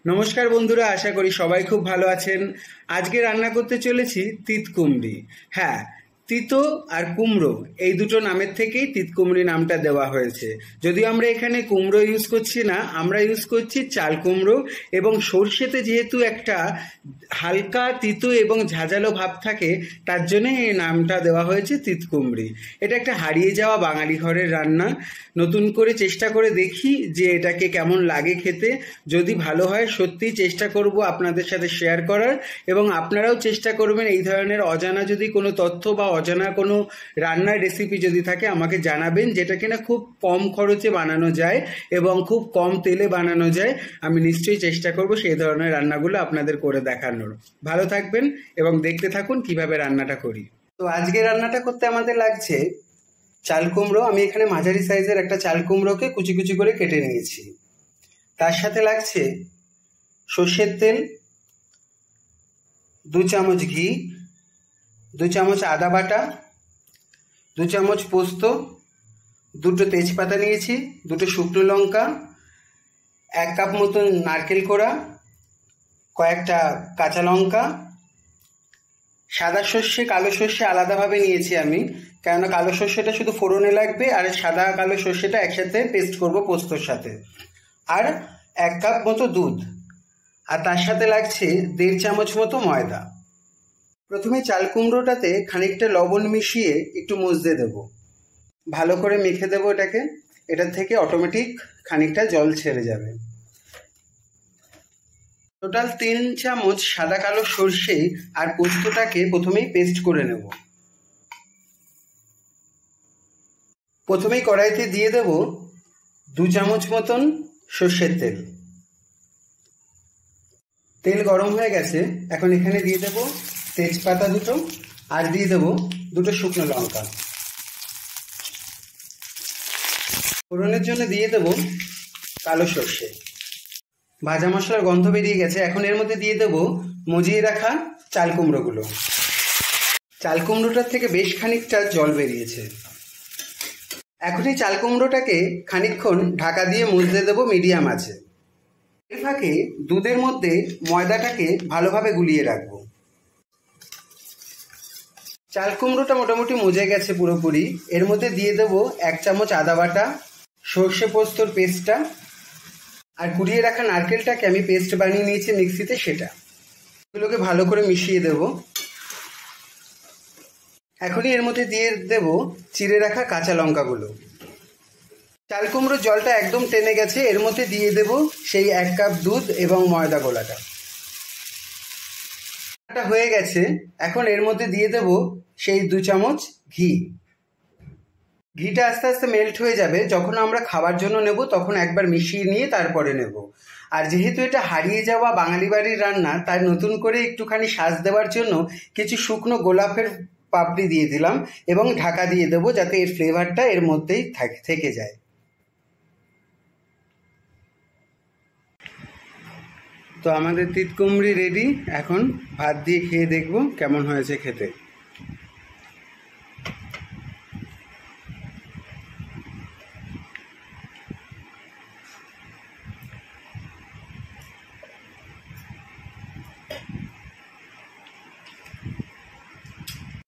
নমস্কার বন্ধুরা, আশা করি সবাই খুব ভালো আছেন। আজকে রান্না করতে চলেছি তিতকুমড়ি। হ্যাঁ, তিতো আর কুমড়ো এই দুটো নামের থেকেই তিতকুমড়ি নামটা দেওয়া হয়েছে। যদিও আমরা এখানে কুমড়ো ইউজ করছি না, আমরা ইউজ করছি চাল কুমড়ো, এবং সর্ষেতে যেহেতু একটা হালকা তিতো এবং ঝাঁঝালো ভাব থাকে, তার জন্য এই নামটা দেওয়া হয়েছে তিতকুমড়ি। এটা একটা হারিয়ে যাওয়া বাঙালি ঘরের রান্না। নতুন করে চেষ্টা করে দেখি যে এটাকে কেমন লাগে খেতে। যদি ভালো হয় সত্যি চেষ্টা করব আপনাদের সাথে শেয়ার করার, এবং আপনারাও চেষ্টা করবেন এই ধরনের অজানা যদি কোনো তথ্য বা অজানা কোনো রান্নার রেসিপি যদি থাকে আমাকে জানাবেন, যেটা কিনা খুব কম খরচে বানানো যায় এবং খুব কম তেলে বানানো যায়। আমি নিশ্চয়ই চেষ্টা করব সেই ধরনের রান্নাগুলো আপনাদের করে দেখানোর। ভালো থাকবেন এবং দেখতে থাকুন কিভাবে রান্নাটা করি। তো আজকে রান্নাটা করতে আমাদের লাগছে চাল কুমড়ো। আমি এখানে মাঝারি সাইজের একটা চাল কুমড়োকে কুচি কুচি করে কেটে নিয়েছি। তার সাথে লাগছে সর্ষের তেল, 2 চামচ ঘি, 2 চামচ আদা বাটা, 2 চামচ পোস্ত, 2টো তেজপাতা নিয়েছি, 2টো শুকনো লঙ্কা, 1 কাপ মতন নারকেল কোড়া, কয়েকটা কাঁচা লঙ্কা, সাদা সর্ষে কালো সর্ষে আলাদাভাবে নিয়েছি আমি, কেননা কালো সর্ষেটা শুধু ফোড়নে লাগবে আর সাদা কালো সর্ষেটা একসাথে পেস্ট করব পোস্তর সাথে, আর 1 কাপ মতো দুধ, আর তার সাথে লাগছে 1.5 চামচ মতো ময়দা। প্রথমে চাল কুমড়োটাতে খানিকটা লবণ মিশিয়ে একটু মজতে দেব, ভালো করে মেখে দেবো এটাকে। এটার থেকে অটোমেটিক খানিকটা জল ছেড়ে যাবে। টোটাল 3 চামচ সাদা কালো সর্ষে আর পোস্তটাকে প্রথমেই পেস্ট করে নেব। প্রথমেই কড়াইতে দিয়ে দেব 2 চামচ মতন সর্ষের তেল। তেল গরম হয়ে গেছে, এখন এখানে দিয়ে দেব তেজপাতা 2টো, আর দিয়ে দেব 2টো শুকনো লঙ্কা। ফোড়নের জন্য দিয়ে দেব কালো সর্ষে। ভাজা মশলার গন্ধ বেরিয়ে গেছে, এখন এর মধ্যে দিয়ে দেব মজিয়ে রাখা চাল কুমড়োগুলো। চাল কুমড়োটার থেকে বেশ খানিকটা জল বেরিয়েছে। এখন এই চাল কুমড়োটাকে খানিকক্ষণ ঢাকা দিয়ে মজতে দেব মিডিয়াম আছে। এর ফাঁকে দুধের মধ্যে ময়দাটাকে ভালোভাবে গুলিয়ে রাখবো। চাল কুমড়োটা মোটামুটি মজে গেছে পুরোপুরি। এর মধ্যে দিয়ে দেব 1 চামচ আদা বাটা, সর্ষে পোস্তর পেস্টটা, আর কুড়িয়ে রাখা নারকেলটাকে আমি পেস্ট বানিয়ে নিয়েছি মিক্সিতে, সেটা। এগুলোকে ভালো করে মিশিয়ে দেব। এখনই এর মধ্যে দিয়ে দেব চিড়ে রাখা কাঁচা লঙ্কাগুলো। চাল কুমড়োর জলটা একদম টেনে গেছে, এর মধ্যে দিয়ে দেব সেই 1 কাপ দুধ এবং ময়দা গোলাটা। এটা হয়ে গেছে, এখন এর মধ্যে দিয়ে দেব সেই 2 চামচ ঘি। ঘিটা আস্তে আস্তে মেল্ট হয়ে যাবে, যখন আমরা খাবার জন্য নেব তখন একবার মিশিয়ে নিয়ে তারপরে নেব। আর যেহেতু এটা হারিয়ে যাওয়া বাঙালি বাড়ির রান্না, তাই নতুন করে একটুখানি সাজ দেওয়ার জন্য কিছু শুকনো গোলাপের পাপড়ি দিয়ে দিলাম এবং ঢাকা দিয়ে দেবো, যাতে এর ফ্লেভারটা এর মধ্যেই থেকে যায়। তো আমাদের তিতকুমড়ি রেডি। এখন ভাত দিয়ে খেয়ে দেখব কেমন হয়েছে খেতে।